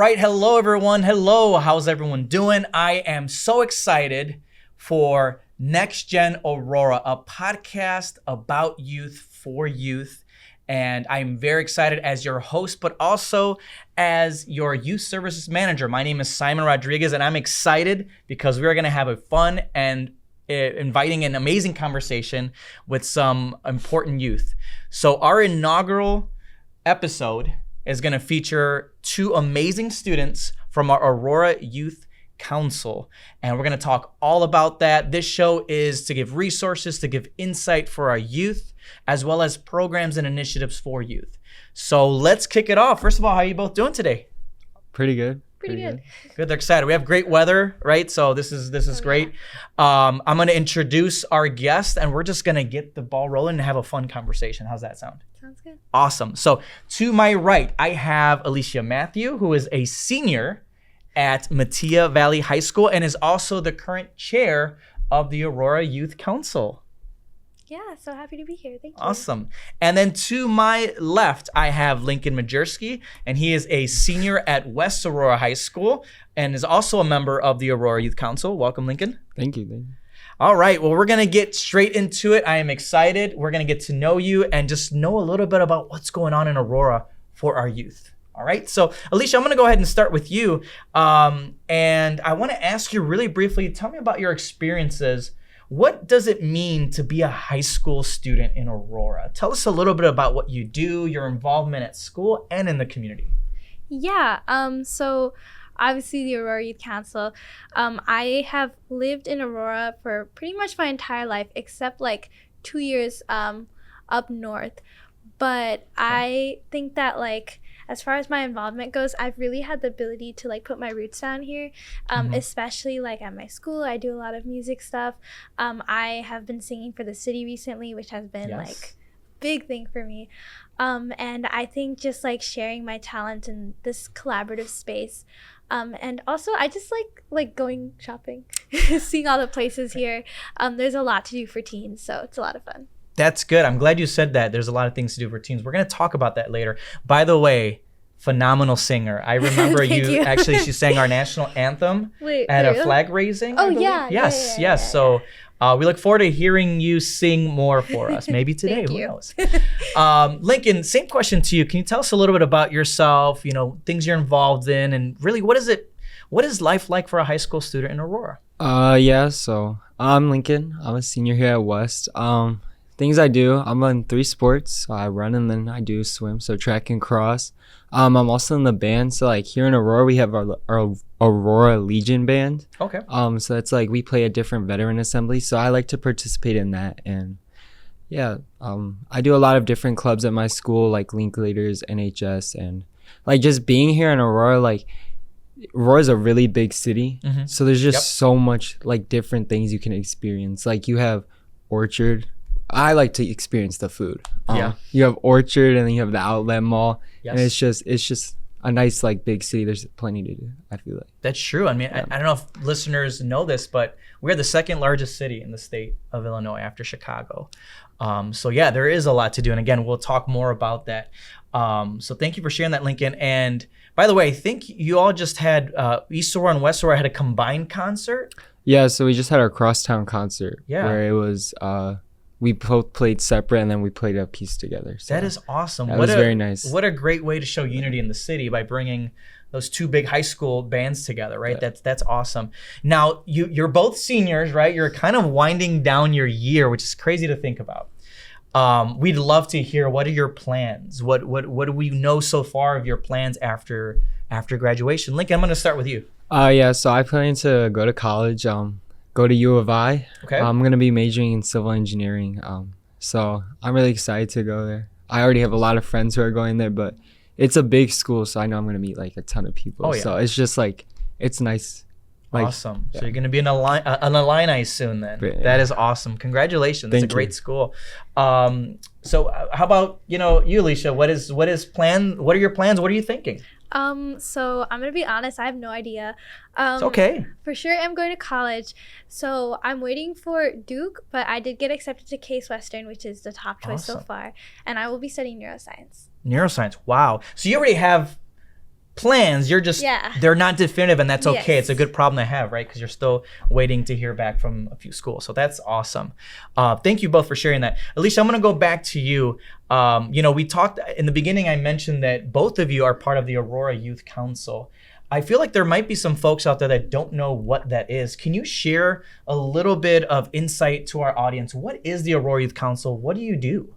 right. Hello, everyone. Hello. How's everyone doing? I am so excited for NextGen Aurora, a podcast about youth for youth. And I'm very excited as your host, but also as your youth services manager. My name is Simon Rodriguez, and I'm excited because we're going to have a fun and inviting an amazing conversation with some important youth. So our inaugural episode is going to feature two amazing students from our Aurora Youth Council. And we're going to talk all about that. This show is to give resources, to give insight for our youth, as well as programs and initiatives for youth. So let's kick it off. First of all, how are you both doing today? Pretty good. Pretty good. Good. They're excited. We have great weather, right? So this is great. Yeah. I'm going to introduce our guest, and we're just going to get the ball rolling and have a fun conversation. How's that sound? Sounds good. Awesome. So to my right, I have Alicia Mathew, who is a senior at Mathew Valley High School and is also the current chair of the Aurora Youth Council. Yeah, so happy to be here. Thank you. Awesome. And then to my left, I have Lincoln Majersky, and he is a senior at West Aurora High School and is also a member of the Aurora Youth Council. Welcome, Lincoln. Thank you. All right, well, we're going to get straight into it. I am excited. We're going to get to know you and just know a little bit about what's going on in Aurora for our youth. All right, so Alicia, I'm going to go ahead and start with you. And I want to ask you really briefly, tell me about your experiences. What does it mean to be a high school student in Aurora? Tell us a little bit about what you do, your involvement at school and in the community. Yeah, so obviously the Aurora Youth Council. I have lived in Aurora for pretty much my entire life, except like 2 years up north. But I think that as far as my involvement goes, I've really had the ability to put my roots down here, especially at my school. I do a lot of music stuff. I have been singing for the city recently, which has been big thing for me. And I think just sharing my talent in this collaborative space. And also I just like going shopping, seeing all the places here. There's a lot to do for teens, so it's a lot of fun. That's good. I'm glad you said that. There's a lot of things to do for teens. We're going to talk about that later. By the way, phenomenal singer. I remember you actually, she sang our national anthem at a flag raising. Oh, yeah. Yes. Yeah. So we look forward to hearing you sing more for us. Maybe today, who knows? Lincoln, same question to you. Can you tell us a little bit about yourself, things you're involved in, and really what is life like for a high school student in Aurora? So I'm Lincoln. I'm a senior here at West. Things I do, I'm on 3 sports. So I run and then I do swim, so track and cross. I'm also in the band. So here in Aurora, we have our Aurora Legion band. Okay. So it's we play at different veteran assemblies. So I like to participate in that. And yeah, I do a lot of different clubs at my school, like Linklaters, NHS, and just being here in Aurora, Aurora's a really big city. Mm-hmm. So there's just so much different things you can experience. You have Orchard. I like to experience the food. You have Orchard and then you have the Outlet Mall. Yes. And it's just a nice big city. There's plenty to do, I feel like. That's true. I mean, I don't know if listeners know this, but we're the second largest city in the state of Illinois after Chicago. So yeah, there is a lot to do. And again, we'll talk more about that. So thank you for sharing that, Lincoln. And by the way, I think you all just had East Aurora and West Aurora had a combined concert. Yeah, so we just had our crosstown concert. Yeah. Where it was we both played separate and then we played a piece together. So that is awesome. That was very nice. What a great way to show unity in the city by bringing those two big high school bands together, right? Yeah. That's awesome. Now, you're both seniors, right? You're kind of winding down your year, which is crazy to think about. We'd love to hear, what are your plans? What do we know so far of your plans after graduation? Lincoln, I'm going to start with you. So I plan to go to college. Go to U of I. Okay. I'm going to be majoring in civil engineering. So I'm really excited to go there. I already have a lot of friends who are going there, but it's a big school, so I know I'm going to meet a ton of people. Oh, yeah. So it's just it's nice. Awesome. Yeah. So you're going to be an Illini soon then. Yeah. That is awesome. Congratulations. It's a great school. So how about, you, Alicia, what are your plans? What are you thinking? So I'm gonna be honest, I have no idea. It's okay. For sure I'm going to college. So I'm waiting for Duke, but I did get accepted to Case Western, which is the top choice so far. And I will be studying neuroscience. Neuroscience. Wow. So you already have plans. You're just, they're not definitive, and that's okay. Yes. It's a good problem to have, right? Because you're still waiting to hear back from a few schools. So that's awesome. Thank you both for sharing that. Alicia, I'm going to go back to you. We talked in the beginning, I mentioned that both of you are part of the Aurora Youth Council. I feel like there might be some folks out there that don't know what that is. Can you share a little bit of insight to our audience? What is the Aurora Youth Council? What do you do?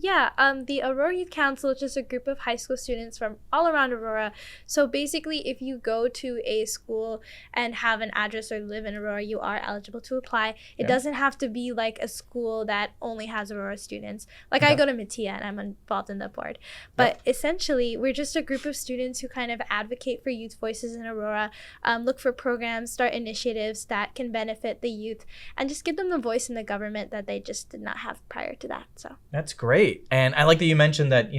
Yeah, the Aurora Youth Council is just a group of high school students from all around Aurora. So basically, if you go to a school and have an address or live in Aurora, you are eligible to apply. It doesn't have to be like a school that only has Aurora students. Like I go to Mathew and I'm involved in the board. But essentially, we're just a group of students who kind of advocate for youth voices in Aurora, look for programs, start initiatives that can benefit the youth, and just give them the voice in the government that they just did not have prior to that. So that's great. And I like that you mentioned that,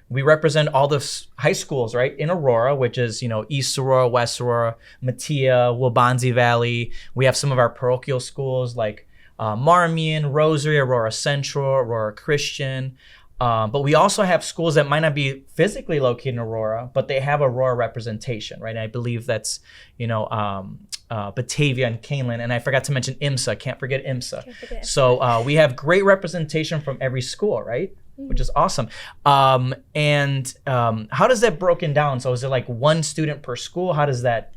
we represent all the high schools, right, in Aurora, which is, East Aurora, West Aurora, Matea, Wabanzi Valley. We have some of our parochial schools like Marmion, Rosary, Aurora Central, Aurora Christian. But we also have schools that might not be physically located in Aurora, but they have Aurora representation, right? And I believe that's, Batavia and Canelan. And I forgot to mention IMSA. Can't forget IMSA. So we have great representation from every school, right? Which is awesome. And how does that broken down? So is it like one student per school? How does that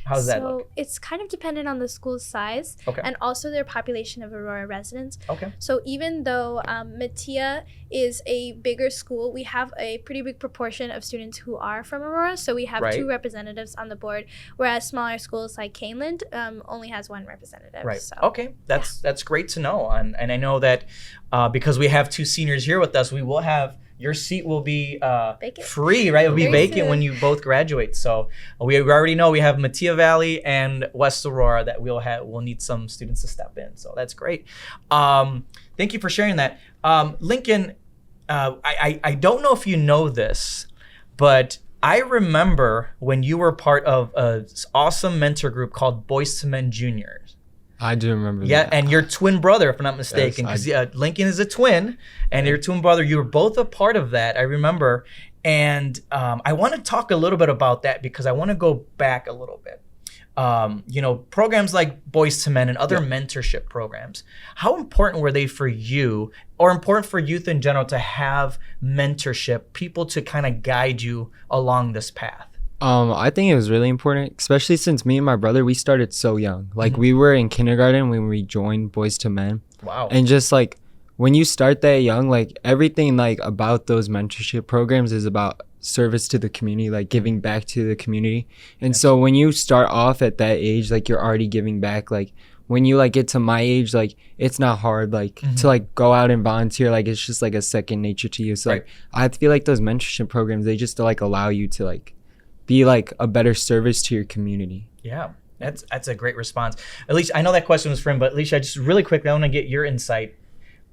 look? So it's kind of dependent on the school's size and also their population of Aurora residents. Okay. So even though Matea is a bigger school, we have a pretty big proportion of students who are from Aurora. So we have 2 representatives on the board, whereas smaller schools like Caneland only has 1 representative. Right. So, okay. That's great to know. And I know that because we have 2 seniors here with us, we will have your seat will be free, right? It'll be vacant when you both graduate. So we already know we have Matea Valley and West Aurora that we'll need some students to step in. So that's great. Thank you for sharing that. Lincoln, I don't know if you know this, but I remember when you were part of an awesome mentor group called Boys to Men Juniors. I do remember that. Yeah, and your twin brother, if I'm not mistaken, because Lincoln is a twin, and your twin brother, you were both a part of that, I remember. And I want to talk a little bit about that because I want to go back a little bit. Programs like Boys to Men and other mentorship programs, how important were they for you, or important for youth in general, to have mentorship, people to kind of guide you along this path? I think it was really important, especially since me and my brother, we started so young. Like we were in kindergarten when we joined Boys to Men. Wow. And just like when you start that young, like everything like about those mentorship programs is about service to the community, like giving back to the community. And so when you start off at that age, like you're already giving back. Like when you like get to my age, like it's not hard like to like go out and volunteer. Like it's just like a second nature to you. So like I feel like those mentorship programs, they just like allow you to like be like a better service to your community. Yeah, that's a great response. Alicia, I know that question was for him, but Alicia, just really quickly, I want to get your insight.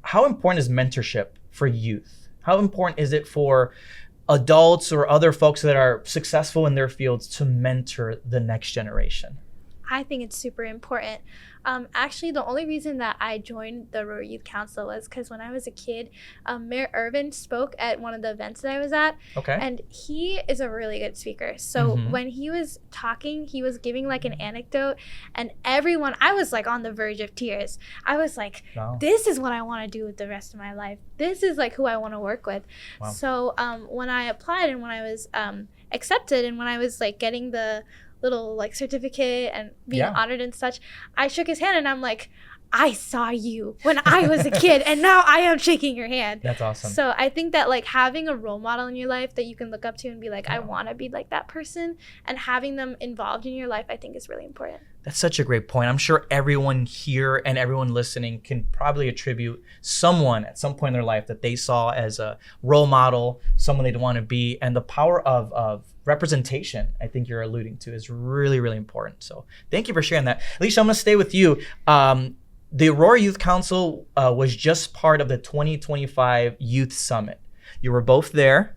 How important is mentorship for youth? How important is it for adults or other folks that are successful in their fields to mentor the next generation? I think it's super important. Actually, the only reason that I joined the Aurora Youth Council was because when I was a kid, Mayor Irvin spoke at one of the events that I was at. Okay. And he is a really good speaker. So when he was talking, he was giving like an anecdote, and everyone, I was like on the verge of tears. I was like, this is what I want to do with the rest of my life. This is like who I want to work with. Wow. So when I applied and when I was accepted and when I was like getting the little like certificate and being honored and such, I shook his hand and I'm like, I saw you when I was a kid and now I am shaking your hand. That's awesome. So I think that like having a role model in your life that you can look up to and be like, I want to be like that person, and having them involved in your life, I think is really important. That's such a great point. I'm sure everyone here and everyone listening can probably attribute someone at some point in their life that they saw as a role model, someone they'd want to be. And the power of representation, I think you're alluding to, is really, really important. So thank you for sharing that. Alicia, I'm going to stay with you. The Aurora Youth Council was just part of the 2025 Youth Summit. You were both there,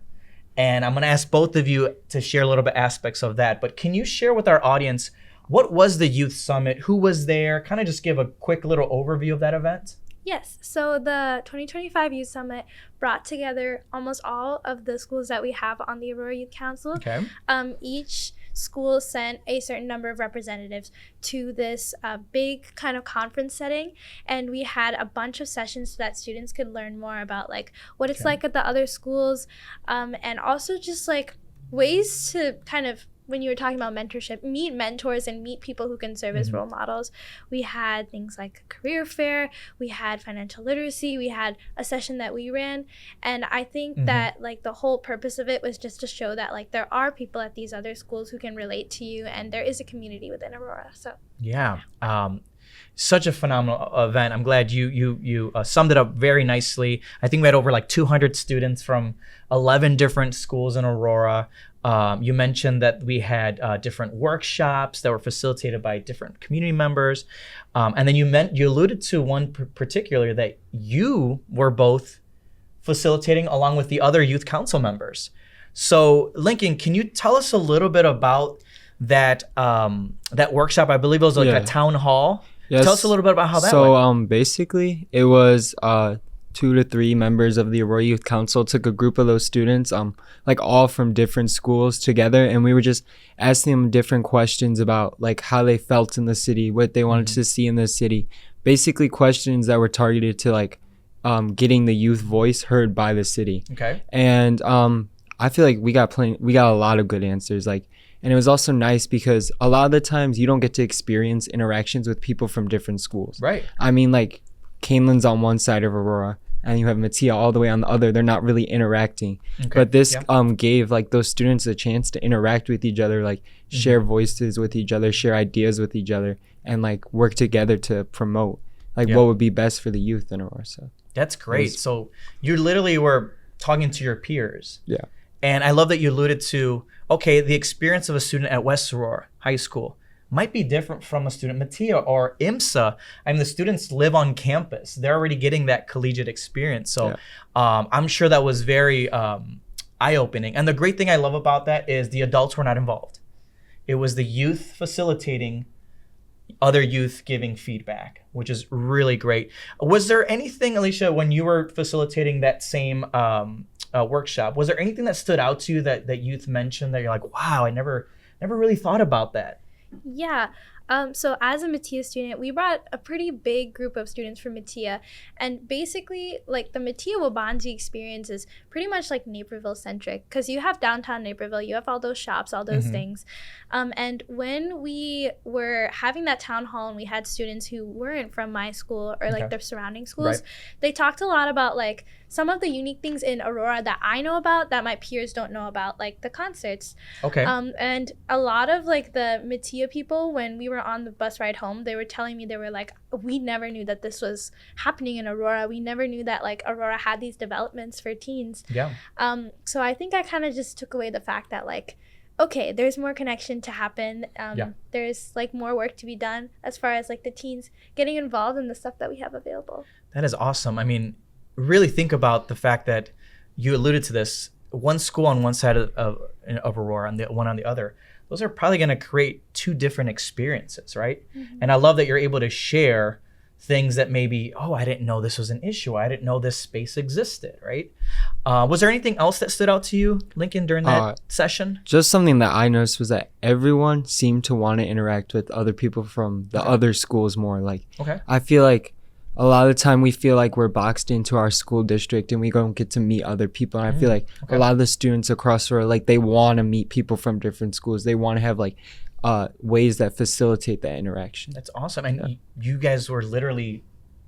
and I'm going to ask both of you to share a little bit aspects of that. But can you share with our audience, what was the Youth Summit? Who was there? Kind of just give a quick little overview of that event. Yes. So the 2025 Youth Summit brought together almost all of the schools that we have on the Aurora Youth Council. Okay. Each school sent a certain number of representatives to this big kind of conference setting, and we had a bunch of sessions so that students could learn more about like what it's like at the other schools, and also just like ways to kind of, when you were talking about mentorship, meet mentors and meet people who can serve as role models. We had things like a career fair, we had financial literacy, we had a session that we ran. And I think that like the whole purpose of it was just to show that like there are people at these other schools who can relate to you, and there is a community within Aurora. So yeah. Such a phenomenal event. I'm glad you summed it up very nicely. I think we had over like 200 students from 11 different schools in Aurora. You mentioned that we had different workshops that were facilitated by different community members. And then you alluded to one particular that you were both facilitating along with the other youth council members. So Lincoln, can you tell us a little bit about that that workshop? I believe it was like a town hall. Yes. Tell us a little bit about how that went. So basically it was 2 to 3 members of the Aurora Youth Council took a group of those students, like all from different schools together, and we were just asking them different questions about like how they felt in the city, what they wanted to see in the city, basically questions that were targeted to like getting the youth voice heard by the city. Okay. And I feel like we got a lot of good answers, like. And it was also nice because a lot of the times you don't get to experience interactions with people from different schools. Right. I mean, like, Canelan's on one side of Aurora and you have Mathew all the way on the other. They're not really interacting. Okay. But this gave like those students a chance to interact with each other, like share voices with each other, share ideas with each other, and like work together to promote like what would be best for the youth in Aurora. So that's great. So you literally were talking to your peers. Yeah. And I love that you alluded to, okay, the experience of a student at West Aurora High School might be different from a student at Mathew or IMSA. I mean, the students live on campus. They're already getting that collegiate experience. So I'm sure that was very eye-opening. And the great thing I love about that is the adults were not involved. It was the youth facilitating, other youth giving feedback, which is really great. Was there anything, Alicia, when you were facilitating that same workshop, was there anything that stood out to you that youth mentioned that you're like, wow, I never really thought about that? Yeah. So as a Mathew student, we brought a pretty big group of students from Mathew, and basically like the Mathew Wabanzi experience is pretty much like Naperville centric, because you have downtown Naperville, you have all those shops, all those things. And when we were having that town hall and we had students who weren't from my school or like their surrounding schools, they talked a lot about like some of the unique things in Aurora that I know about that my peers don't know about, like the concerts. Okay. And a lot of like the Mathew people, when we were on the bus ride home, they were telling me, they were like, we never knew that this was happening in Aurora. We never knew that like Aurora had these developments for teens. Yeah. So I think I kind of just took away the fact that like, okay, there's more connection to happen. There's like more work to be done as far as like the teens getting involved in the stuff that we have available. That is awesome. I mean, really think about the fact that you alluded to this, one school on one side of Aurora and the one on the other. Those are probably going to create 2 different experiences, right? And I love that you're able to share things that maybe, oh, I didn't know this was an issue. I didn't know this space existed, right? Was there anything else that stood out to you, Lincoln, during that session? Just something that I noticed was that everyone seemed to want to interact with other people from the other schools more. Like, I feel like a lot of the time we feel like we're boxed into our school district and we don't get to meet other people. And I feel like a lot of the students across the road, like they want to meet people from different schools. They want to have like ways that facilitate that interaction. That's awesome. And you guys were literally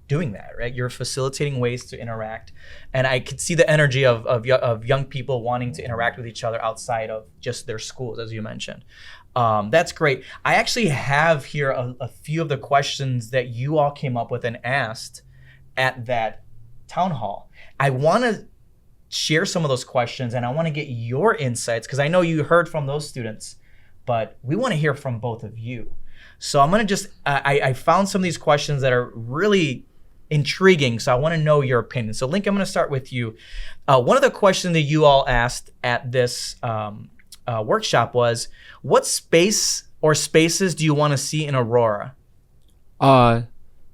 doing that, right? You're facilitating ways to interact. And I could see the energy of young people wanting to interact with each other outside of just their schools, as you mentioned. That's great. I actually have here a few of the questions that you all came up with and asked at that town hall. I want to share some of those questions and I want to get your insights, because I know you heard from those students, but we want to hear from both of you. So I'm going to just, I found some of these questions that are really intriguing, so I want to know your opinion. So Link, I'm going to start with you. One of the questions that you all asked at this workshop was, what space or spaces do you want to see in Aurora?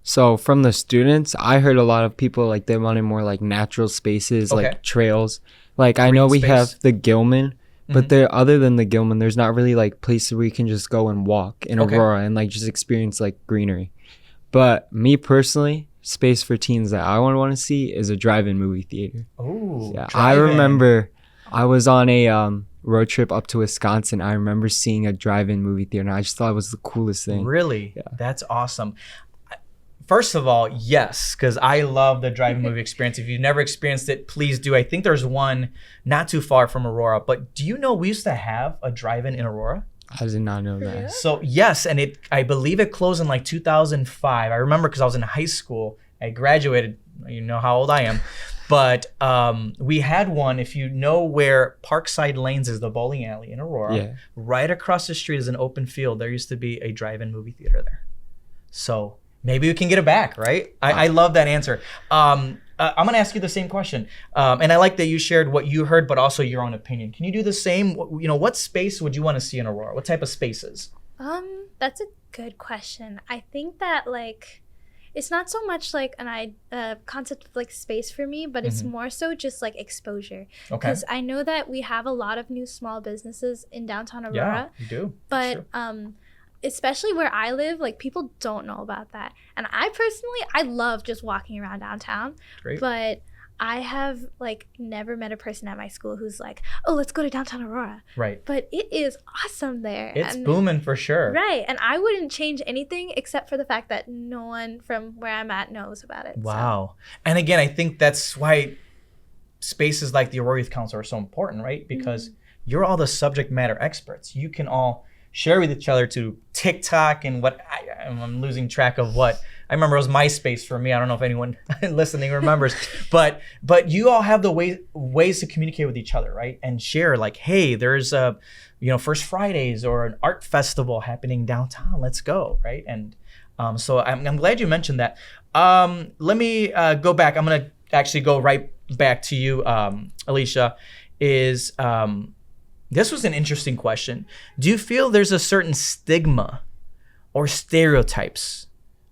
So from the students, I heard a lot of people like they wanted more like natural spaces, Okay. like trails. Like I Green know we space. have the Gilman, but Mhm. there other than the Gilman, there's not really like places where you can just go and walk in Okay. Aurora and like just experience like greenery. But me personally, space for teens that I would want to see is a drive-in movie theater. Ooh, Yeah, I drive-in. remember I was on a road trip up to Wisconsin. I remember seeing a drive-in movie theater, and I just thought it was the coolest thing. Really? Yeah. That's awesome. First of all, yes, because I love the drive-in movie experience. If you've never experienced it, please do. I think there's one not too far from Aurora. But do you know we used to have a drive-in in Aurora? I did not know that. real? So yes, and I believe it closed in like 2005. I remember because I was in high school. I graduated. You know how old I am. But we had one. If you know where Parkside Lanes is, the bowling alley in Aurora, Yeah. right across the street is an open field. There used to be a drive-in movie theater there. So maybe we can get it back, right? I love that answer. I'm going to ask you the same question. And I like that you shared what you heard, but also your own opinion. Can you do the same? You know, what space would you want to see in Aurora? What type of spaces? That's a good question. I think that like it's not so much like an concept of like space for me, but it's more so just like exposure. Okay. Because I know that we have a lot of new small businesses in downtown Yeah, Aurora, you do. but especially where I live, like people don't know about that. And I love just walking around downtown, Great. but I have like never met a person at my school who's like, oh, let's go to downtown Aurora. Right. But it is awesome there. It's And- booming for sure. Right. And I wouldn't change anything except for the fact that no one from where I'm at knows about it. so. Wow. And again, I think that's why spaces like the Aurora Youth Council are so important, right? Because you're all the subject matter experts. You can all share with each other to TikTok and what I'm losing track of what. I remember it was MySpace for me. I don't know if anyone listening remembers, but you all have the ways to communicate with each other, right? And share like, hey, there's a, First Fridays or an art festival happening downtown. Let's go, right? And so I'm glad you mentioned that. Let me go back. I'm gonna actually go right back to you, Alicia. This was an interesting question. Do you feel there's a certain stigma or stereotypes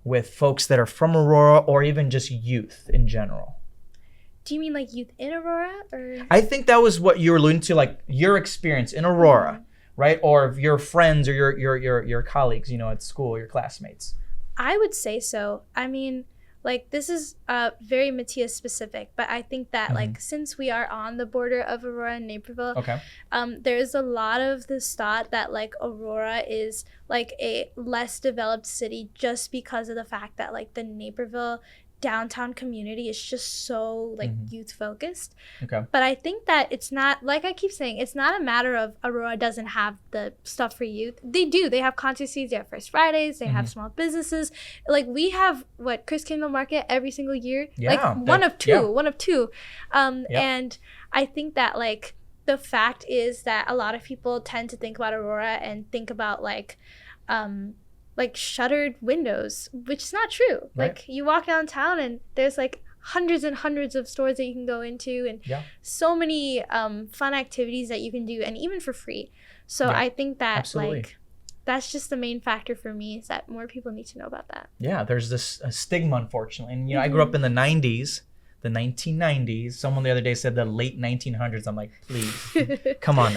with folks that are from Aurora or even just youth in general? Do you mean like youth in Aurora or? I think that was what you were alluding to, like your experience in Aurora, right? Or your friends or your colleagues, at school, your classmates. I would say so. I mean, like this is very Matthias specific, but I think that like since we are on the border of Aurora and Naperville, Okay. there's a lot of this thought that like Aurora is like a less developed city just because of the fact that like the Naperville downtown community is just so like youth focused. Okay. But I think that it's not, like I keep saying, it's not a matter of Aurora doesn't have the stuff for youth. They do. They have concert series, they have First Fridays, they have small businesses. Like we have Chris Kindle Market every single year. Yeah, like one of two. Yep. And I think that like the fact is that a lot of people tend to think about Aurora and think about like shuttered windows, which is not true. Right. Like you walk downtown and there's like hundreds and hundreds of stores that you can go into and so many fun activities that you can do, and even for free. So I think that absolutely. like that's just the main factor for me, is that more people need to know about that. Yeah, there's this stigma, unfortunately. And, I grew up in the 90s, the 1990s. Someone the other day said the late 1900s. I'm like, please, come on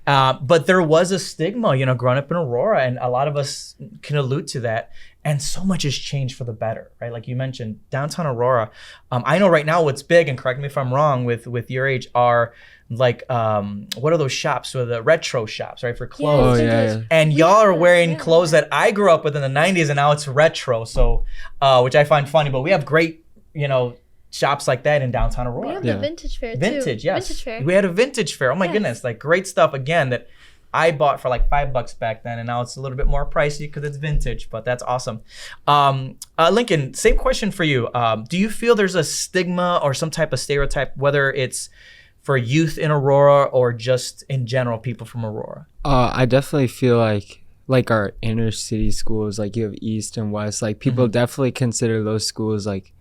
now. But there was a stigma, growing up in Aurora, and a lot of us can allude to that. And so much has changed for the better, right? Like you mentioned, downtown Aurora. I know right now what's big, and correct me if I'm wrong, with your age, are like, what are those shops? So the retro shops, right, for clothes. Oh, yeah. And y'all are wearing clothes that I grew up with in the 90s, and now it's retro. So, which I find funny, but we have great, shops like that in downtown Aurora. We have the vintage fair too. Vintage, yes. Vintage fair. We had a vintage fair. Oh my goodness, like great stuff again that I bought for like $5 back then, and now it's a little bit more pricey because it's vintage, but that's awesome. Lincoln, same question for you. Do you feel there's a stigma or some type of stereotype, whether it's for youth in Aurora or just in general people from Aurora? I definitely feel like our inner city schools, like you have East and West, like people definitely consider those schools like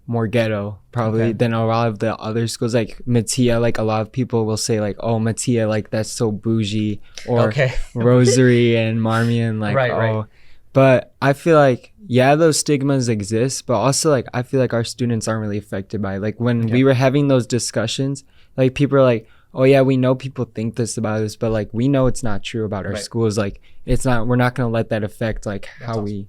more ghetto probably than a lot of the other schools. Like Matea, like a lot of people will say like, oh, Matea, like that's so bougie, or Rosary and Marmion, like Right. But I feel like, yeah, those stigmas exist, but also like I feel like our students aren't really affected by it. Like when we were having those discussions, like people are like, oh yeah, we know people think this about us, but like we know it's not true about our schools. Like it's not, we're not going to let that affect like how we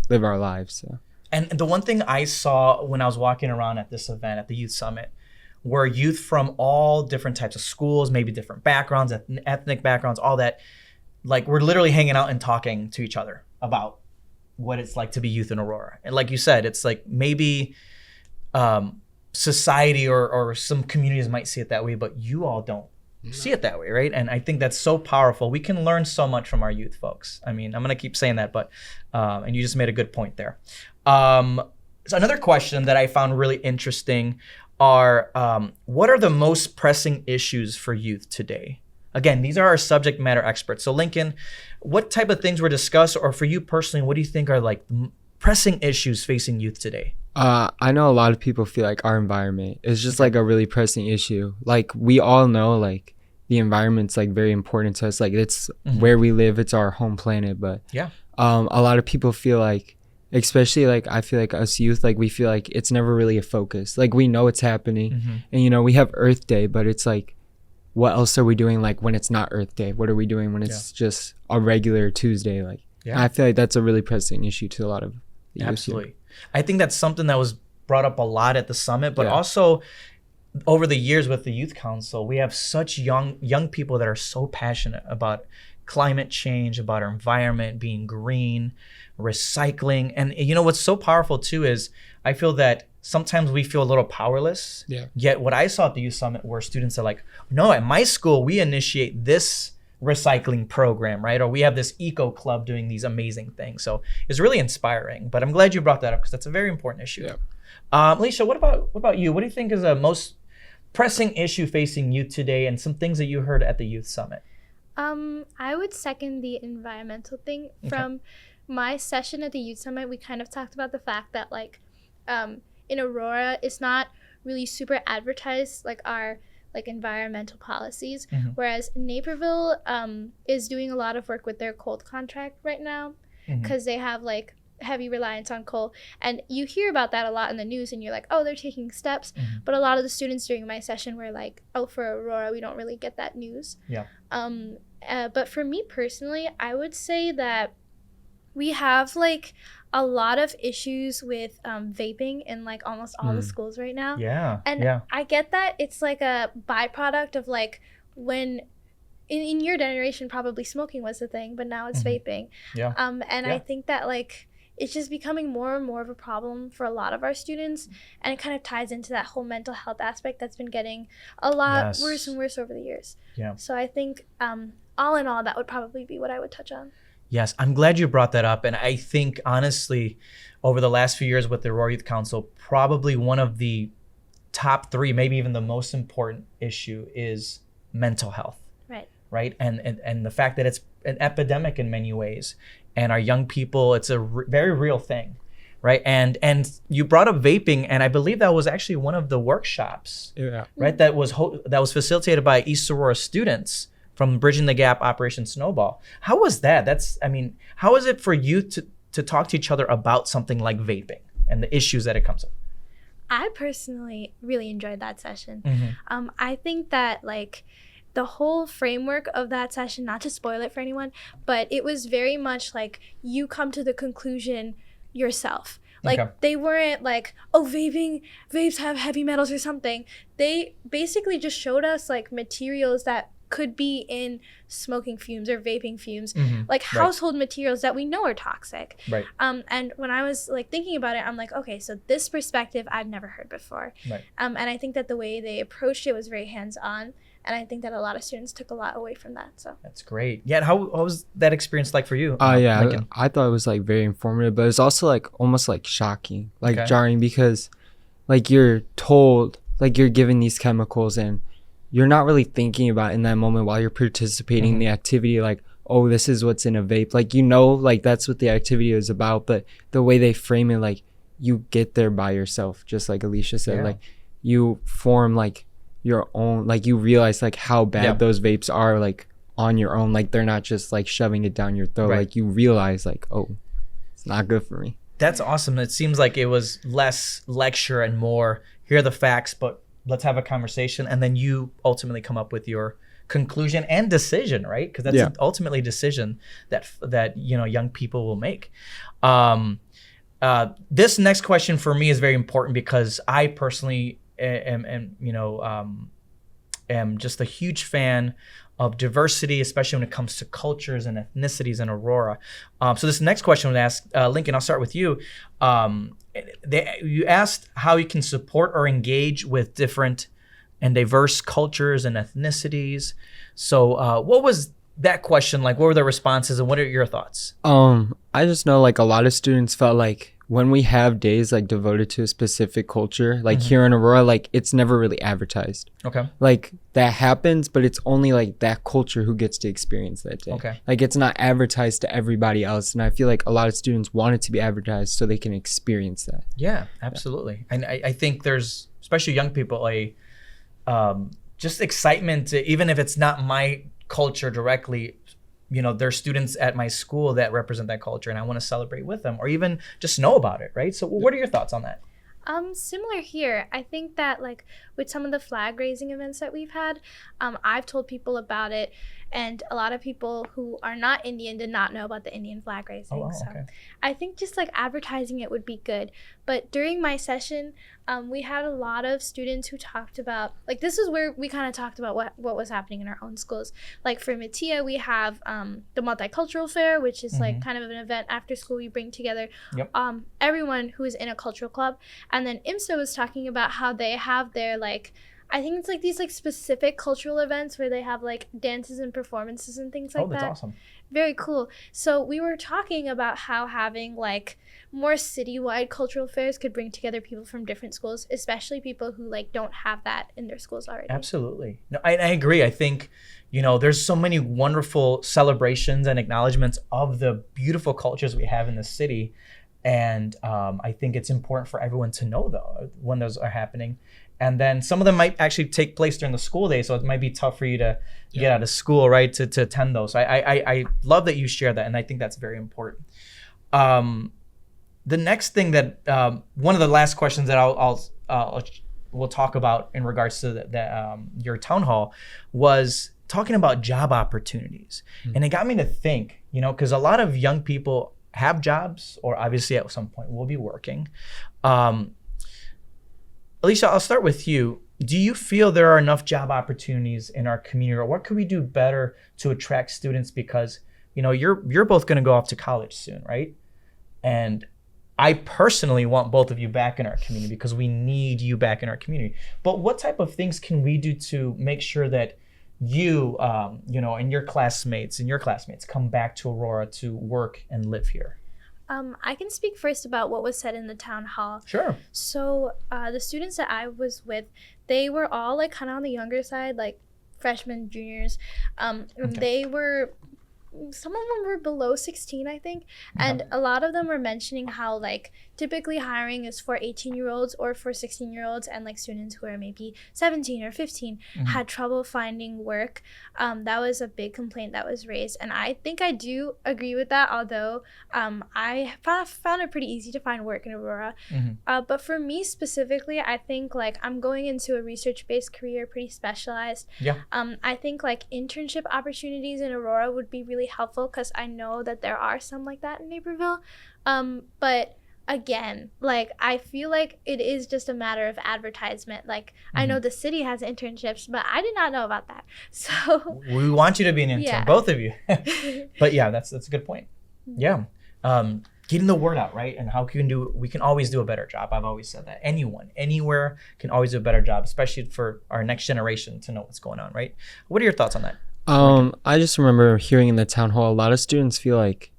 live our lives. So. And the one thing I saw when I was walking around at this event at the Youth Summit were youth from all different types of schools, maybe different backgrounds, ethnic backgrounds, all that. Like we're literally hanging out and talking to each other about what it's like to be youth in Aurora. And like you said, it's like maybe society or some communities might see it that way, but you all don't see it that way, right? And I think that's so powerful. We can learn so much from our youth, folks. I mean, I'm gonna keep saying that, but and you just made a good point there. So another question that I found really interesting are what are the most pressing issues for youth today? Again, these are our subject matter experts. So Lincoln, what type of things were discussed, or for you personally, what do you think are like pressing issues facing youth today? I know a lot of people feel like our environment is just like a really pressing issue. Like we all know like the environment's like very important to us. Like it's where we live, it's our home planet. But a lot of people feel like, especially like I feel like us youth, like we feel like it's never really a focus. Like we know it's happening and you know, we have Earth Day, but it's like, what else are we doing like when it's not Earth Day? What are we doing when it's just a regular Tuesday? Like I feel like that's a really pressing issue to a lot of the youth. Absolutely. I think that's something that was brought up a lot at the summit, but also over the years with the Youth Council, we have such young people that are so passionate about climate change, about our environment, being green, recycling. And you know what's so powerful too is I feel that sometimes we feel a little powerless. Yet what I saw at the Youth Summit were students that are like, no, at my school, we initiate this recycling program, right? Or we have this eco club doing these amazing things. So it's really inspiring. But I'm glad you brought that up because that's a very important issue. Alicia, what about you? What do you think is the most pressing issue facing youth today and some things that you heard at the Youth Summit? I would second the environmental thing. From my session at the Youth Summit, we kind of talked about the fact that like in Aurora, it's not really super advertised like our like environmental policies, whereas Naperville is doing a lot of work with their coal contract right now because they have like heavy reliance on coal, and you hear about that a lot in the news and you're like, oh, they're taking steps, but a lot of the students during my session were like, oh, for Aurora we don't really get that news. But for me personally, I would say that we have like a lot of issues with vaping in like almost all the schools right now. I get that it's like a byproduct of like when in your generation probably smoking was the thing, but now it's vaping. I think that like it's just becoming more and more of a problem for a lot of our students, and it kind of ties into that whole mental health aspect that's been getting a lot worse and worse over the years. So I think all in all, that would probably be what I would touch on. Yes, I'm glad you brought that up. And I think, honestly, over the last few years with the Aurora Youth Council, probably one of the top three, maybe even the most important issue is mental health. Right? And the fact that it's an epidemic in many ways. And our young people, it's a very real thing. Right? And you brought up vaping, and I believe that was actually one of the workshops, right? That was facilitated by East Aurora students from Bridging the Gap Operation Snowball. How was that? How is it for you to talk to each other about something like vaping and the issues that it comes with? I personally really enjoyed that session. I think that like the whole framework of that session, not to spoil it for anyone, but it was very much like you come to the conclusion yourself. Like they weren't like, oh, vapes have heavy metals or something. They basically just showed us like materials that could be in smoking fumes or vaping fumes, like household materials that we know are toxic. And when I was like thinking about it, I'm like, okay, so this perspective I've never heard before. And I think that the way they approached it was very hands-on, and I think that a lot of students took a lot away from that. So that's great. Yeah, how was that experience like for you? Lincoln? I thought it was like very informative, but it's also like almost like shocking, like jarring, because like you're told like you're given these chemicals and you're not really thinking about in that moment while you're participating in the activity, like, oh, this is what's in a vape. Like, you know, like that's what the activity is about. But the way they frame it, like you get there by yourself, just like Alicia said, like you form like your own, like you realize like how bad those vapes are, like on your own. Like they're not just like shoving it down your throat. Like you realize like, oh, it's not good for me. That's awesome. It seems like it was less lecture and more here are the facts, but let's have a conversation, and then you ultimately come up with your conclusion and decision, right? Because that's ultimately a decision that young people will make. This next question for me is very important because I personally am just a huge fan of diversity, especially when it comes to cultures and ethnicities in Aurora. So this next question I would ask, Lincoln, I'll start with you. You asked how you can support or engage with different and diverse cultures and ethnicities. So what was that question like? What were the responses and what are your thoughts? I just know like a lot of students felt like when we have days like devoted to a specific culture, like here in Aurora, like it's never really advertised. Okay. Like that happens, but it's only like that culture who gets to experience that day. Okay. Like it's not advertised to everybody else. And I feel like a lot of students want it to be advertised so they can experience that. Yeah, absolutely. And I think there's, especially young people, just excitement, even if it's not my culture directly. There's students at my school that represent that culture and I want to celebrate with them or even just know about it, right? So what are your thoughts on that? Similar here. I think that like with some of the flag raising events that we've had, I've told people about it, and a lot of people who are not Indian did not know about the Indian flag raising. Oh, wow, so okay. I think just like advertising it would be good. But during my session, we had a lot of students who talked about, like this is where we kind of talked about what was happening in our own schools. Like for Mathew, we have the multicultural fair, which is like kind of an event after school we bring together everyone who is in a cultural club. And then IMSA was talking about how they have their like, I think it's like these like specific cultural events where they have like dances and performances and things like that. Oh, that's awesome. Very cool. So we were talking about how having like more citywide cultural fairs could bring together people from different schools, especially people who like don't have that in their schools already. Absolutely. No, I agree. I think, there's so many wonderful celebrations and acknowledgments of the beautiful cultures we have in the city. And I think it's important for everyone to know though when those are happening. And then some of them might actually take place during the school day. So it might be tough for you to get out of school, right, to attend those. So I love that you share that. And I think that's very important. The next thing that, one of the last questions that we'll talk about in regards to your town hall was talking about job opportunities. And it got me to think, because a lot of young people have jobs or obviously at some point will be working. Alicia, I'll start with you. Do you feel there are enough job opportunities in our community, or what could we do better to attract students? Because, you're both going to go off to college soon, right? And I personally want both of you back in our community because we need you back in our community. But what type of things can we do to make sure that you, and your classmates come back to Aurora to work and live here? I can speak first about what was said in the town hall. Sure. So the students that I was with, they were all like kind of on the younger side, like freshmen, juniors. They were, some of them were below 16, I think. And a lot of them were mentioning how like typically hiring is for 18-year-olds or for 16-year-olds, and like students who are maybe 17 or 15 had trouble finding work. That was a big complaint that was raised, and I think I do agree with that, although I found it pretty easy to find work in Aurora. But for me specifically, I think like I'm going into a research-based career, pretty specialized. I think like internship opportunities in Aurora would be really helpful because I know that there are some like that in Naperville. But again, like I feel like it is just a matter of advertisement. Like I know the city has internships, but I did not know about that. So we want you to be an intern, both of you. But yeah, that's a good point. Yeah. Getting the word out, right? And we can always do a better job. I've always said that. Anyone, anywhere can always do a better job, especially for our next generation to know what's going on, right? What are your thoughts on that? I just remember hearing in the town hall, a lot of students feel like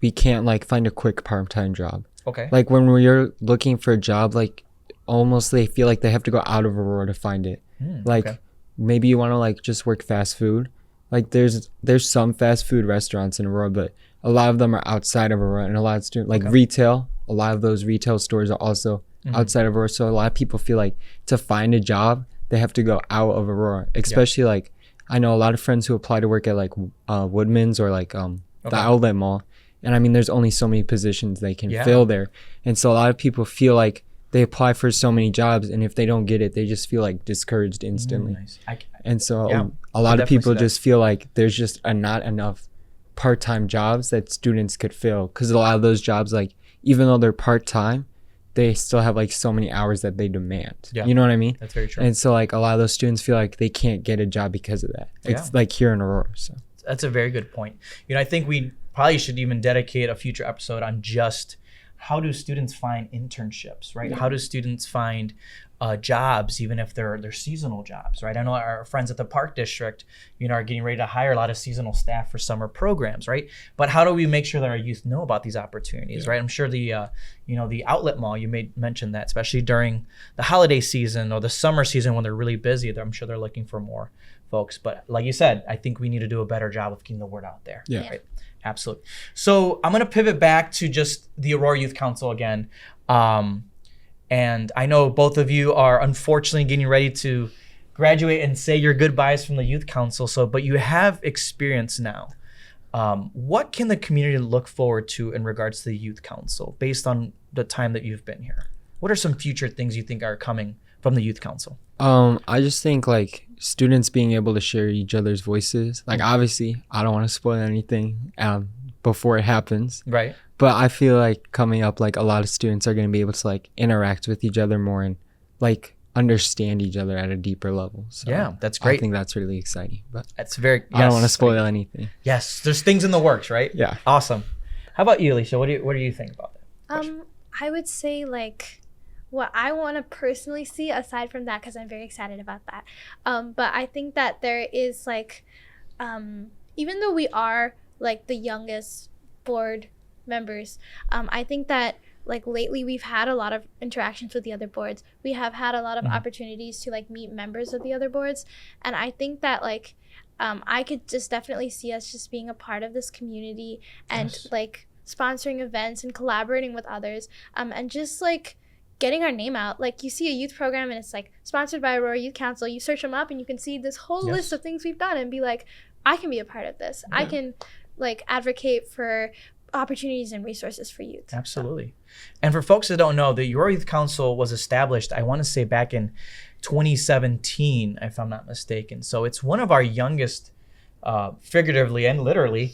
we can't like find a quick part-time job. Okay. Like when we're looking for a job, like almost they feel like they have to go out of Aurora to find it. Maybe you want to like just work fast food. Like there's some fast food restaurants in Aurora, but a lot of them are outside of Aurora, and a lot of students like retail. A lot of those retail stores are also outside of Aurora. So a lot of people feel like to find a job, they have to go out of Aurora, especially like I know a lot of friends who apply to work at like Woodman's or like the outlet mall, And I mean, there's only so many positions they can Yeah. fill there. And so a lot of people feel like they apply for so many jobs, and if they don't get it, they just feel like discouraged instantly. Nice. And so Yeah, a lot of definitely people see that. just feel like there's just not enough part-time jobs that students could fill, because a lot of those jobs, like, even though they're part-time, they still have like so many hours that they demand. Yeah. You know what I mean? That's very true. And so like a lot of those students feel like they can't get a job because of that. It's Yeah. like here in Aurora. So That's a very good point. I think we probably should even dedicate a future episode on just how do students find internships, right? How do students find jobs, even if they're seasonal jobs, right? I know our friends at the Park District, are getting ready to hire a lot of seasonal staff for summer programs, right? But how do we make sure that our youth know about these opportunities, right? I'm sure the outlet mall, you mentioned that, especially during the holiday season or the summer season when they're really busy, I'm sure they're looking for more folks. But like you said, I think we need to do a better job of getting the word out there. Yeah. Right? Absolutely. So I'm going to pivot back to just the Aurora Youth Council again. And I know both of you are unfortunately getting ready to graduate and say your goodbyes from the Youth Council. But you have experience now. What can the community look forward to in regards to the Youth Council based on the time that you've been here? What are some future things you think are coming from the Youth Council? I just think like students being able to share each other's voices. Like obviously, I don't want to spoil anything before it happens. Right. But I feel like coming up, like a lot of students are going to be able to like interact with each other more and like understand each other at a deeper level. So Yeah, that's great. I think that's really exciting. But That's very. I don't want to yes, spoil anything. Yes, there's things in the works, right? Yeah. Awesome. How about you, Alicia? What do you think about that? I would say like what I want to personally see aside from that, because I'm very excited about that. But I think that there is like, even though we are like the youngest board members, I think that like lately we've had a lot of interactions with the other boards. We have had a lot of opportunities to like meet members of the other boards, and I think that like I could just definitely see us just being a part of this community and Yes. like sponsoring events and collaborating with others, and just like getting our name out. Like you see a youth program and it's like sponsored by Aurora Youth Council, you search them up and you can see this whole Yes. list of things we've done and be like, I can be a part of this. I can like advocate for opportunities and resources for youth. Absolutely. And for folks that don't know, the Aurora Youth Council was established, I want to say back in 2017, if I'm not mistaken. So it's one of our youngest, figuratively and literally,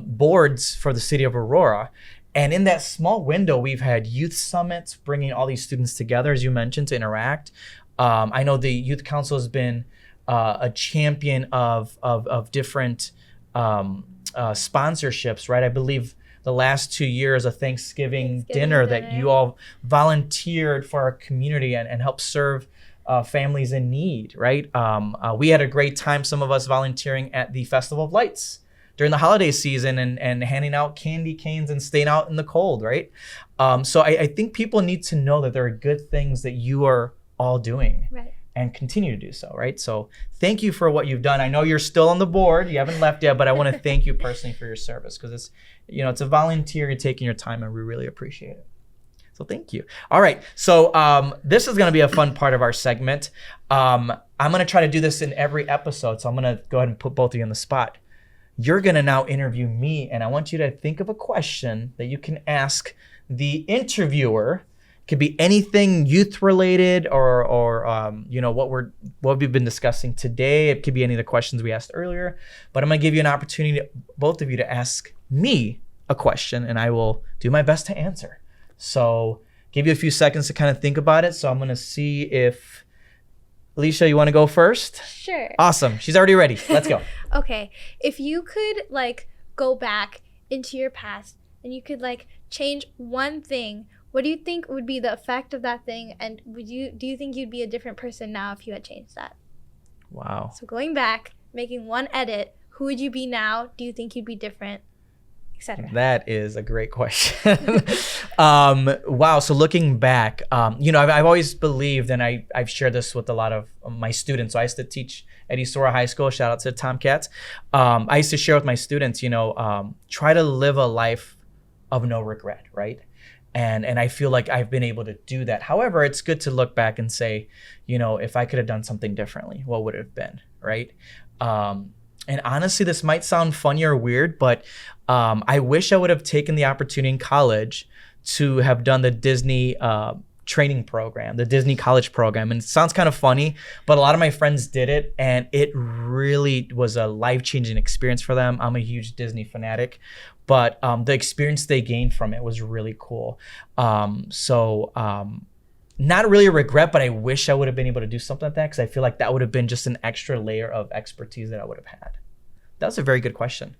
boards for the city of Aurora. And in that small window, we've had youth summits, bringing all these students together, as you mentioned, to interact. I know the Youth Council has been a champion of different sponsorships, right? I believe the last 2 years, a Thanksgiving dinner that you all volunteered for our community and helped serve families in need, right? We had a great time, some of us volunteering at the Festival of Lights during the holiday season and handing out candy canes and staying out in the cold, right? So I think people need to know that there are good things that you are all doing. Right. And continue to do so, right? So thank you for what you've done. I know you're still on the board. You haven't left yet, but I want to thank you personally for your service, because it's a volunteer. You're taking your time, and we really appreciate it. So thank you. All right. So this is going to be a fun part of our segment. I'm going to try to do this in every episode. So I'm going to go ahead and put both of you on the spot. You're going to now interview me, and I want you to think of a question that you can ask the interviewer. Could be anything youth related or what we've been discussing today. It could be any of the questions we asked earlier, but I'm going to give you an opportunity, both of you, to ask me a question, and I will do my best to answer. So give you a few seconds to kind of think about it. So I'm going to see if Alicia, you want to go first? Sure. Awesome. She's already ready. Let's go. Okay. If you could like go back into your past and you could like change one thing, what do you think would be the effect of that thing? And do you think you'd be a different person now if you had changed that? Wow. So going back, making one edit, who would you be now? Do you think you'd be different? Etc. That is a great question. Wow. So looking back, I've always believed, and I've shared this with a lot of my students. So I used to teach at Aurora High School. Shout out to the Tomcats. I used to share with my students, try to live a life of no regret, right? And I feel like I've been able to do that. However, it's good to look back and say, if I could have done something differently, what would it have been, right? And honestly, this might sound funny or weird, but I wish I would have taken the opportunity in college to have done the Disney training program, the Disney college program. And it sounds kind of funny, but a lot of my friends did it, and it really was a life-changing experience for them. I'm a huge Disney fanatic, but the experience they gained from it was really cool. Not really a regret, but I wish I would have been able to do something like that, because I feel like that would have been just an extra layer of expertise that I would have had. That was a very good question.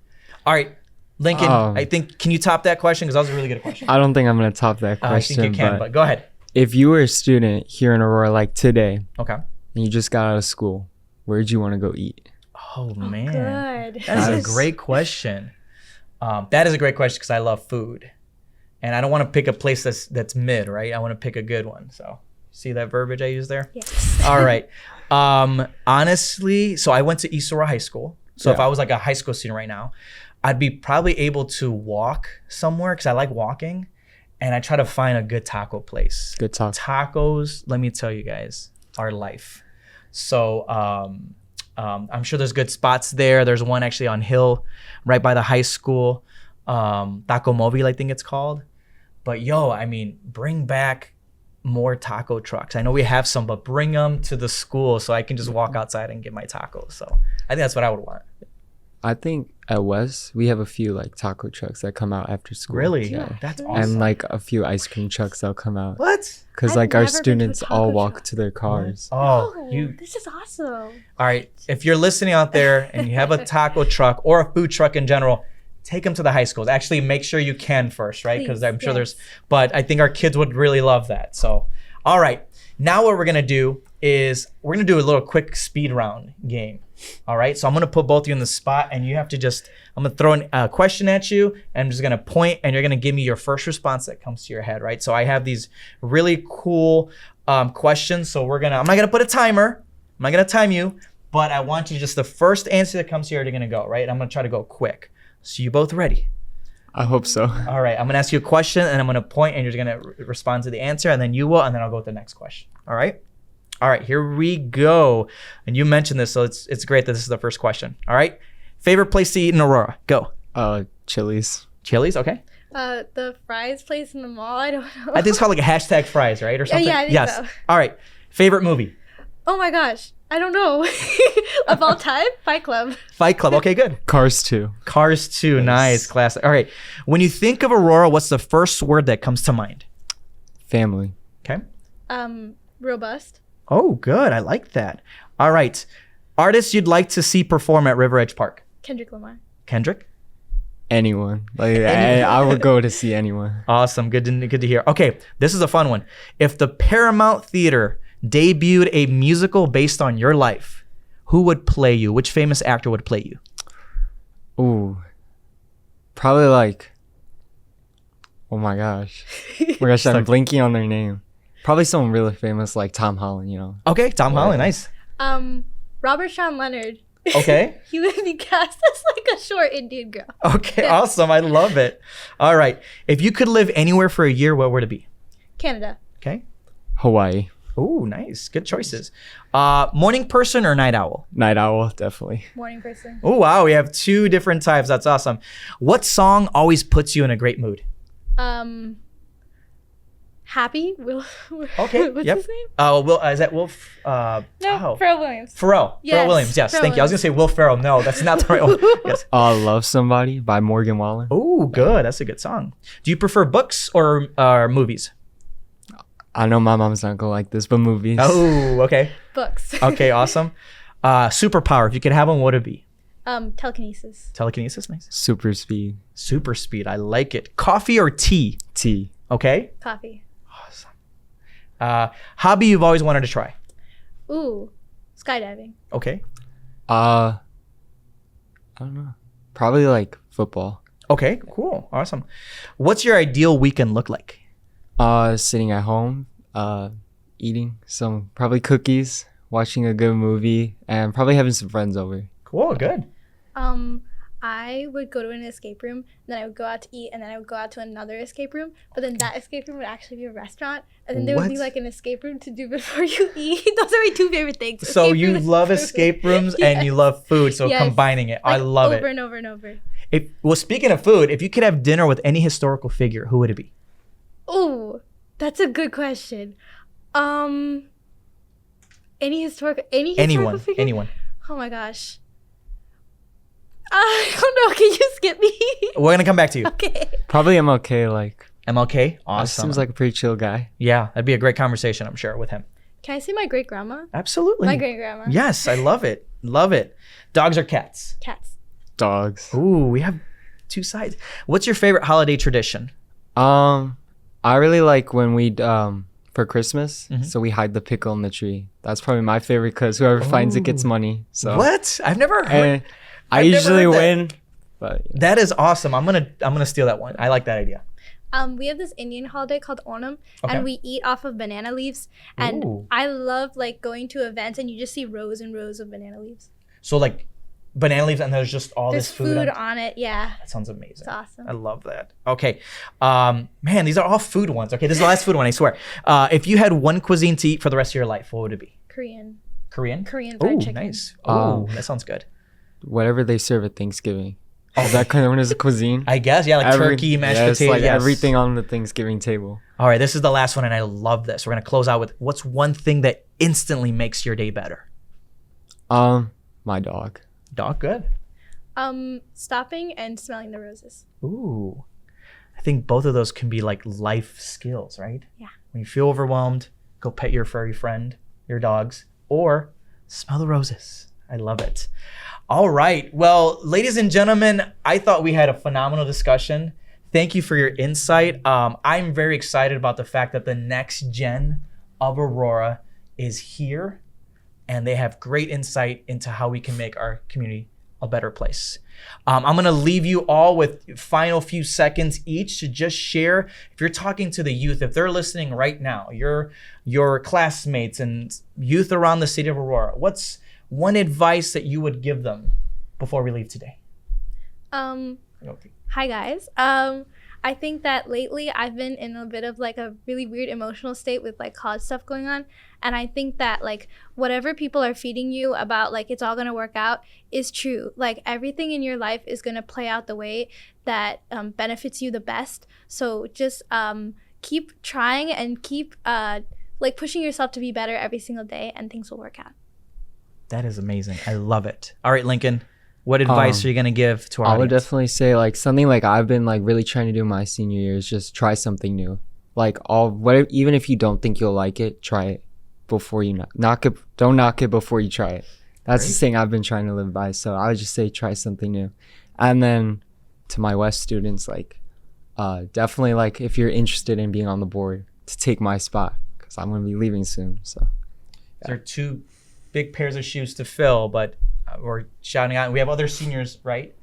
All right, Lincoln, I think, can you top that question? Because that was a really good question. I don't think I'm going to top that question. I think you can, but go ahead. If you were a student here in Aurora like today, okay, and you just got out of school, where'd you want to go eat? Oh, man. Good. That is a great question. That is a great question because I love food. And I don't want to pick a place that's mid, right? I want to pick a good one. So see that verbiage I used there? Yes. All right. Honestly, so I went to East Aurora High School. So if I was like a high school student right now, I'd be probably able to walk somewhere because I like walking. And I try to find a good taco place. Good taco. Tacos, let me tell you guys, are life. So I'm sure there's good spots there. There's one actually on Hill, right by the high school. Taco Mobile, I think it's called. But I mean, bring back more taco trucks. I know we have some, but bring them to the school so I can just walk outside and get my tacos. So I think that's what I would want. I think at West, we have a few like taco trucks that come out after school. Really? Yeah. That's And, awesome. And like a few ice cream trucks that'll come out. What? Because I've like our never been to a students taco all walk truck. to their cars. Oh, This is awesome. all right. If you're listening out there and you have a taco truck or a food truck in general, take them to the high schools. Actually, make sure you can first, right? Because Please, I'm sure yes. but I think our kids would really love that. So, all right. Now what we're going to do is we're going to do a little quick speed round game. All right. So I'm going to put both of you in the spot and you have to I'm going to throw a question at you and I'm just going to point and you're going to give me your first response that comes to your head, right? So I have these really cool questions. So I'm not going to put a timer. I'm not going to time you, but I want you just the first answer that comes here, you're going to go, right? I'm going to try to go quick. So you both ready? I hope so. All right. I'm going to ask you a question and I'm going to point and you're going to respond to the answer and then you will, and then I'll go with the next question. All right? All right, here we go. And you mentioned this, so it's great that this is the first question. All right. Favorite place to eat in Aurora? Go. Chili's. Chili's, okay. The fries place in the mall, I don't know. I think it's called like a hashtag fries, right? Or something? Yeah, I think so. All right. Favorite movie? Oh my gosh. I don't know. Of all time? Fight Club. Fight Club. Okay, good. Cars 2. Cars 2. Nice. Classic. All right. When you think of Aurora, what's the first word that comes to mind? Family. Okay. Robust. Oh, good. I like that. All right. Artists you'd like to see perform at River Edge Park? Kendrick Lamar. Kendrick? Anyone. Like I would go to see anyone. Awesome. Good to hear. Okay, this is a fun one. If the Paramount Theater debuted a musical based on your life, who would play you? Which famous actor would play you? Ooh. Probably like, oh my gosh. Oh my gosh, I'm blinking on their name. Probably someone really famous like Tom Holland, you know. Okay, Tom Holland. Nice. Robert Sean Leonard. Okay. He would be cast as like a short Indian girl. Okay, awesome. I love it. All right. If you could live anywhere for a year, where would it be? Canada. Okay. Hawaii. Ooh, nice. Good choices. Morning person or night owl? Night owl, definitely. Morning person. Oh, wow. We have two different types. That's awesome. What song always puts you in a great mood? Happy. Will. Okay. What's Yep. his name? Is that Will? No, oh. Pharrell Williams. Pharrell. Yes, Pharrell Williams. Yes. Pharrell Thank you. I was gonna say Will Ferrell. No, that's not the right one. Yes. Love Somebody by Morgan Wallen. Oh, good. That's a good song. Do you prefer books or movies? I know my mom's not gonna like this, but movies. Oh, okay. Books. Okay, awesome. Superpower. If you could have one, what would it be? Telekinesis. Telekinesis. Nice. Super speed. Super speed. I like it. Coffee or tea? Tea. Okay. Coffee. Awesome. Hobby you've always wanted to try? Ooh, skydiving. Okay. I don't know. Probably like football. Okay, cool. Awesome. What's your ideal weekend look like? Sitting at home, eating some probably cookies, watching a good movie, and probably having some friends over. Cool, good. I would go to an escape room, then I would go out to eat, and then I would go out to another escape room. But then that escape room would actually be a restaurant, and then there would be like an escape room to do before you eat. Those are my two favorite things. So you love escape rooms and you love food, so combining it. Like I love it. Over and over and over. Well, speaking of food, if you could have dinner with any historical figure, who would it be? Oh, that's a good question. Any historical figure? Anyone. Oh my gosh. I don't know. Can you skip me? We're gonna come back to you. Okay. Probably MLK. Like MLK, awesome. seems like a pretty chill guy. Yeah, that'd be a great conversation, I'm sure, with him. Can I say my great grandma? Absolutely. My great grandma. Yes, I love it. Love it. Dogs or cats? Cats. Dogs. Ooh, we have two sides. What's your favorite holiday tradition? I really like when we for Christmas, so we hide the pickle in the tree. That's probably my favorite because whoever finds it gets money. So What? I've never heard. And I I've never usually heard that. win, but That is awesome. I'm gonna steal that one. I like that idea. We have this Indian holiday called Onam, Okay. and we eat off of banana leaves. And Ooh. I love like going to events and you just see rows and rows of banana leaves. So like banana leaves and there's just all There's this food. on it. Yeah, That sounds amazing. it's awesome. I love that. Okay. Man, these are all food ones. Okay, this is the last food one, I swear. If you had one cuisine to eat for the rest of your life, what would it be? Korean Korean? fried Oh, chicken. nice. Oh, that sounds good. whatever they serve at Thanksgiving. Is that kind of known as a cuisine? I guess, yeah, like turkey, mashed it's potatoes. like yes. everything on the Thanksgiving table. All right, this is the last one, and I love this. We're gonna close out with what's one thing that instantly makes your day better? My dog. Dog, good. Stopping and smelling the roses. Ooh, I think both of those can be like life skills, right? Yeah. When you feel overwhelmed, go pet your furry friend, your dogs, or smell the roses. I love it. All right. Well, ladies and gentlemen, I thought we had a phenomenal discussion. Thank you for your insight. I'm very excited about the fact that the next gen of Aurora is here, and they have great insight into how we can make our community a better place. I'm going to leave you all with final few seconds each to just share. If you're talking to the youth, if they're listening right now, your classmates and youth around the city of Aurora, what's one advice that you would give them before we leave today? Hi guys. I think that lately I've been in a bit of like a really weird emotional state with like college stuff going on, and I think that like whatever people are feeding you about like it's all gonna work out is true. Like everything in your life is gonna play out the way that benefits you the best. So just keep trying and keep like pushing yourself to be better every single day, and things will work out. That is amazing. I love it. All right, Lincoln, what advice are you going to give to our I would audience? definitely say like something like I've been like really trying to do my senior year is just try something new. Like even if you don't think you'll like it, try it before you knock it. Don't knock it before you try it. That's the thing I've been trying to live by. So I would just say try something new. And then to my West students, like definitely like if you're interested in being on the board, to take my spot because I'm going to be leaving soon. So There are two big pairs of shoes to fill, but we're shouting out. We have other seniors, right?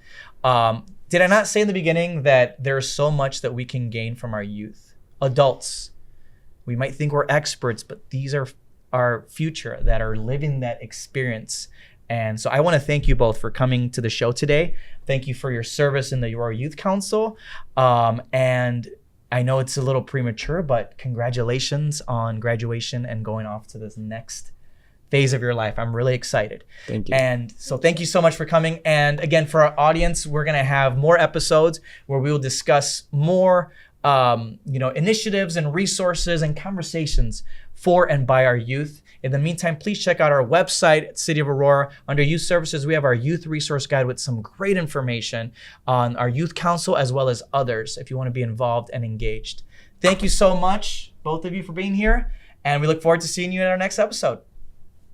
Did I not say in the beginning that there's so much that we can gain from our youth? Adults, we might think we're experts, but these are our future that are living that experience. And so I want to thank you both for coming to the show today. Thank you for your service in the Aurora Youth Council. And I know it's a little premature, but congratulations on graduation and going off to this next phase of your life. I'm really excited. thank you. And so thank you so much for coming. And again, for our audience, we're going to have more episodes where we will discuss more initiatives and resources and conversations for and by our youth. In the meantime, please check out our website at City of Aurora. Under Youth Services, we have our Youth Resource Guide with some great information on our Youth Council as well as others if you want to be involved and engaged. Thank you so much, both of you, for being here. And we look forward to seeing you in our next episode.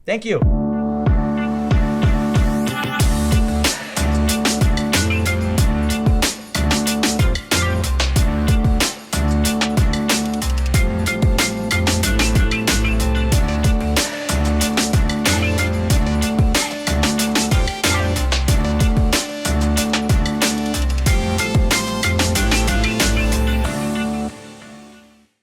Thank you.